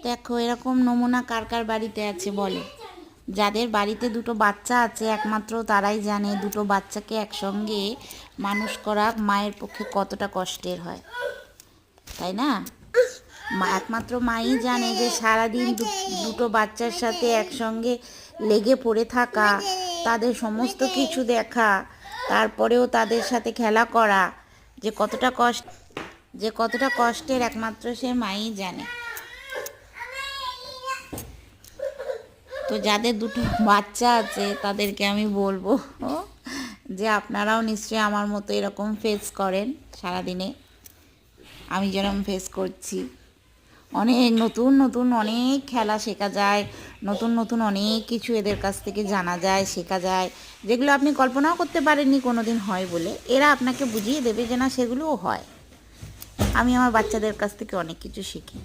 দেখো এরকম নমুনা কার কার বাড়িতে আছে বলো। যাদের বাড়িতে দুটো বাচ্চা আছে একমাত্র তারাই জানে দুটো বাচ্চাকে একসঙ্গে মানুষ করা মায়ের পক্ষে কতটা কষ্টের হয়, তাই না? একমাত্র মাই জানে যে সারাদিন দুটো বাচ্চার সাথে একসঙ্গে লেগে পড়ে থাকা, তাদের সমস্ত কিছু দেখা, তারপরেও তাদের সাথে খেলা করা যে কতটা কষ্ট, যে কতটা কষ্টের একমাত্র সে মাই জানে। তো যাদের দুটো বাচ্চা আছে তাদেরকে আমি বলবো যে আপনারাও নিশ্চয়ই আমার মতো এরকম ফেস করেন সারাদিনে, আমি যেরকম ফেস করছি। অনেক নতুন নতুন অনেক খেলা শেখা যায়, নতুন নতুন অনেক কিছু এদের কাছ থেকে জানা যায়, শেখা যায়, যেগুলো আপনি কল্পনাও করতে পারেননি কোনো দিন হয় বলে। এরা আপনাকে বুঝিয়ে দেবে যে না সেগুলোও হয়। আমি আমার বাচ্চাদের কাছ থেকে অনেক কিছু শিখি।